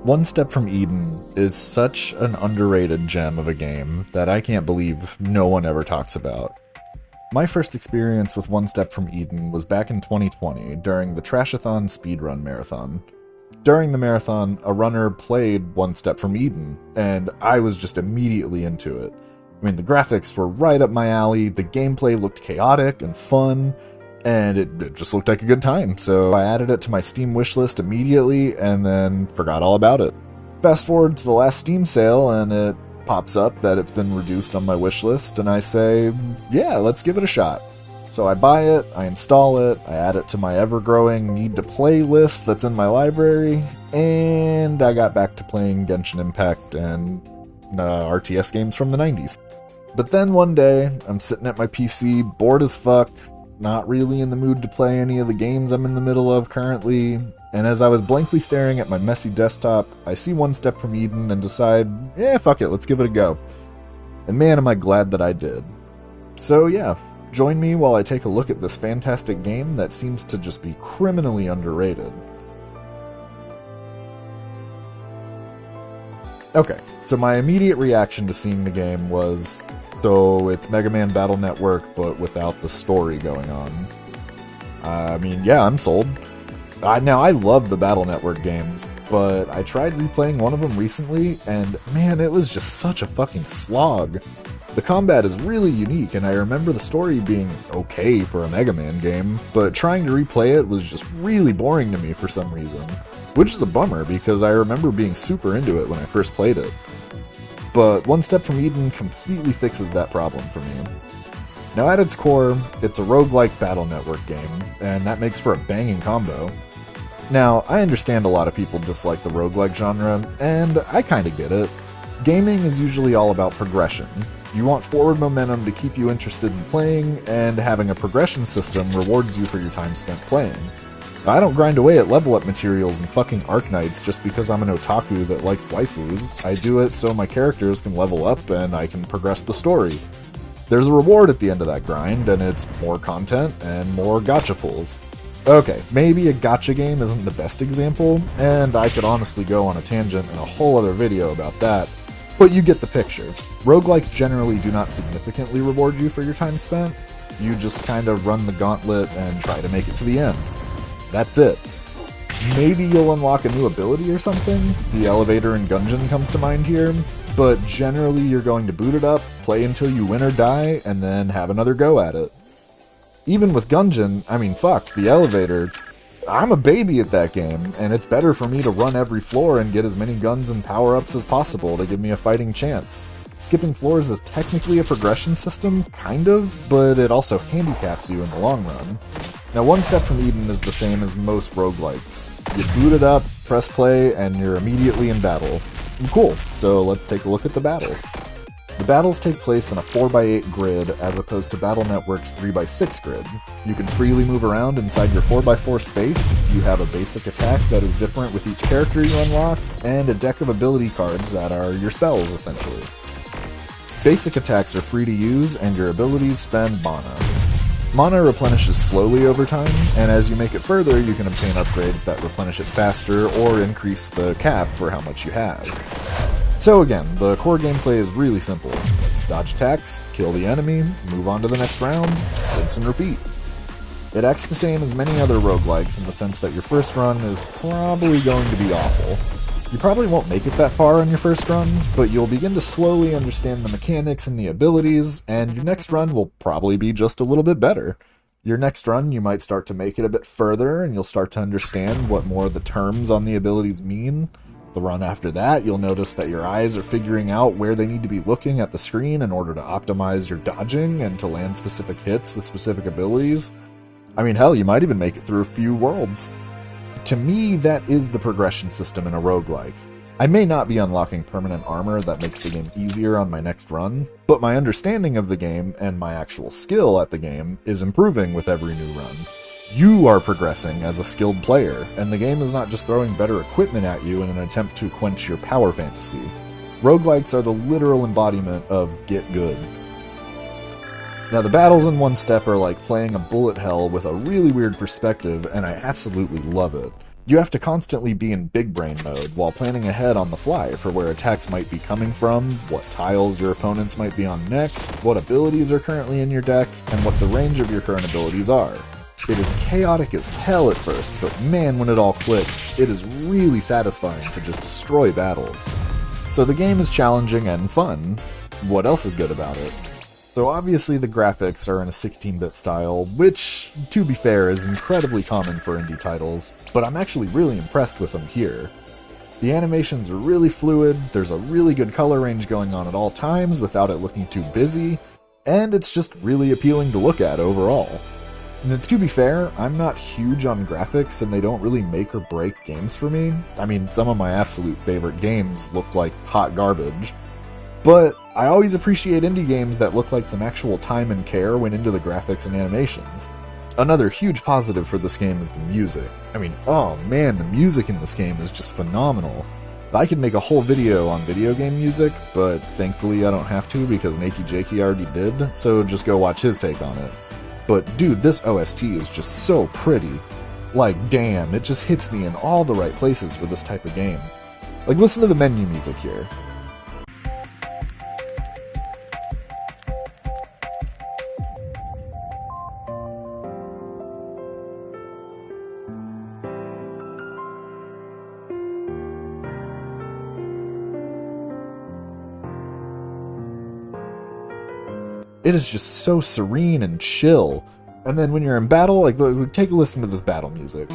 One Step from Eden is such an underrated gem of a game that I can't believe no one ever talks about. My first experience with One Step from Eden was back in 2020 during the Trashathon Speedrun Marathon. During the marathon, a runner played One Step from Eden, and I was just immediately into it. I mean, the graphics were right up my alley, the gameplay looked chaotic and fun, and it just looked like a good time, so I added it to my Steam wishlist immediately, and then forgot all about it. Fast forward to the last Steam sale, and it pops up that it's been reduced on my wishlist, and I say, yeah, let's give it a shot. So I buy it, I install it, I add it to my ever-growing need-to-play list that's in my library, and I got back to playing Genshin Impact and RTS games from the 90s. But then one day, I'm sitting at my PC, bored as fuck, not really in the mood to play any of the games I'm in the middle of currently, and as I was blankly staring at my messy desktop, I see One Step from Eden and decide, fuck it, let's give it a go. And man, am I glad that I did. So yeah, join me while I take a look at this fantastic game that seems to just be criminally underrated. Okay, so my immediate reaction to seeing the game was, so it's Mega Man Battle Network, but without the story going on. I mean, yeah, I'm sold. Now, I love the Battle Network games, but I tried replaying one of them recently, and man, it was just such a fucking slog. The combat is really unique, and I remember the story being okay for a Mega Man game, but trying to replay it was just really boring to me for some reason. Which is a bummer, because I remember being super into it when I first played it. But One Step from Eden completely fixes that problem for me. Now at its core, it's a roguelike Battle Network game, and that makes for a banging combo. Now, I understand a lot of people dislike the roguelike genre, and I kinda get it. Gaming is usually all about progression. You want forward momentum to keep you interested in playing, and having a progression system rewards you for your time spent playing. I don't grind away at level up materials and fucking Arknights just because I'm an otaku that likes waifus. I do it so my characters can level up and I can progress the story. There's a reward at the end of that grind, and it's more content and more gacha pulls. Okay, maybe a gacha game isn't the best example, and I could honestly go on a tangent in a whole other video about that, but you get the picture. Roguelikes generally do not significantly reward you for your time spent. You just kind of run the gauntlet and try to make it to the end. That's it. Maybe you'll unlock a new ability or something. The elevator in Gungeon comes to mind here, but generally you're going to boot it up, play until you win or die, and then have another go at it. Even with Gungeon, I mean fuck, the elevator, I'm a baby at that game, and it's better for me to run every floor and get as many guns and power-ups as possible to give me a fighting chance. Skipping floors is technically a progression system, kind of, but it also handicaps you in the long run. Now, One Step from Eden is the same as most roguelikes. You boot it up, press play, and you're immediately in battle. Cool, so let's take a look at the battles. The battles take place on a 4x8 grid as opposed to Battle Network's 3x6 grid. You can freely move around inside your 4x4 space, you have a basic attack that is different with each character you unlock, and a deck of ability cards that are your spells, essentially. Basic attacks are free to use, and your abilities spend mana. Mana replenishes slowly over time, and as you make it further, you can obtain upgrades that replenish it faster or increase the cap for how much you have. So again, the core gameplay is really simple. Dodge attacks, kill the enemy, move on to the next round, rinse and repeat. It acts the same as many other roguelikes in the sense that your first run is probably going to be awful. You probably won't make it that far on your first run, but you'll begin to slowly understand the mechanics and the abilities, and your next run will probably be just a little bit better. Your next run, you might start to make it a bit further, and you'll start to understand what more of the terms on the abilities mean. The run after that, you'll notice that your eyes are figuring out where they need to be looking at the screen in order to optimize your dodging and to land specific hits with specific abilities. I mean, hell, you might even make it through a few worlds. To me, that is the progression system in a roguelike. I may not be unlocking permanent armor that makes the game easier on my next run, but my understanding of the game and my actual skill at the game is improving with every new run. You are progressing as a skilled player, and the game is not just throwing better equipment at you in an attempt to quench your power fantasy. Roguelikes are the literal embodiment of get good. Now, the battles in One Step are like playing a bullet hell with a really weird perspective, and I absolutely love it. You have to constantly be in big brain mode while planning ahead on the fly for where attacks might be coming from, what tiles your opponents might be on next, what abilities are currently in your deck, and what the range of your current abilities are. It is chaotic as hell at first, but man, when it all clicks, it is really satisfying to just destroy battles. So the game is challenging and fun. What else is good about it? So obviously the graphics are in a 16-bit style, which, to be fair, is incredibly common for indie titles, but I'm actually really impressed with them here. The animations are really fluid, there's a really good color range going on at all times without it looking too busy, and it's just really appealing to look at overall. Now, to be fair, I'm not huge on graphics and they don't really make or break games for me. I mean, some of my absolute favorite games look like hot garbage. But I always appreciate indie games that look like some actual time and care went into the graphics and animations. Another huge positive for this game is the music. I mean, oh man, the music in this game is just phenomenal. I could make a whole video on video game music, but thankfully I don't have to because Nakey Jakey already did, so just go watch his take on it. But dude, this OST is just so pretty. Like, damn, it just hits me in all the right places for this type of game. Like, listen to the menu music here. It is just so serene and chill. And then when you're in battle, like, take a listen to this battle music.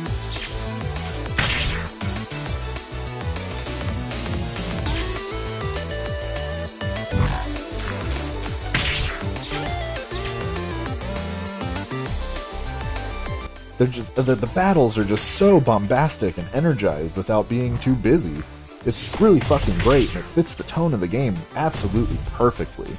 They're just, the battles are just so bombastic and energized without being too busy. It's just really fucking great, and it fits the tone of the game absolutely perfectly.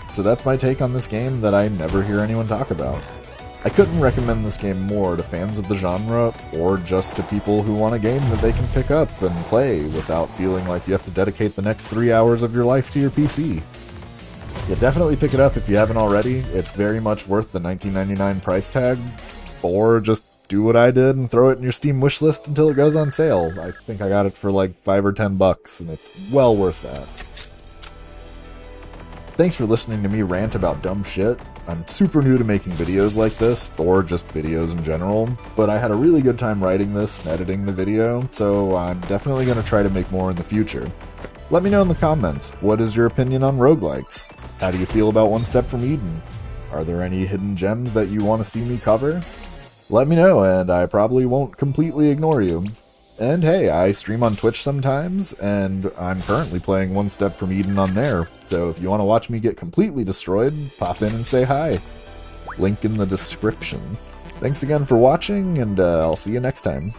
So that's my take on this game that I never hear anyone talk about. I couldn't recommend this game more to fans of the genre, or just to people who want a game that they can pick up and play without feeling like you have to dedicate the next 3 hours of your life to your PC. Yeah, definitely pick it up if you haven't already. It's very much worth the $19.99 price tag, or just do what I did and throw it in your Steam wishlist until it goes on sale. I think I got it for like $5 or $10, and it's well worth that. Thanks for listening to me rant about dumb shit. I'm super new to making videos like this, or just videos in general, but I had a really good time writing this and editing the video, so I'm definitely going to try to make more in the future. Let me know in the comments, what is your opinion on roguelikes? How do you feel about One Step from Eden? Are there any hidden gems that you want to see me cover? Let me know, and I probably won't completely ignore you. And hey, I stream on Twitch sometimes, and I'm currently playing One Step from Eden on there, so if you want to watch me get completely destroyed, pop in and say hi. Link in the description. Thanks again for watching, and I'll see you next time.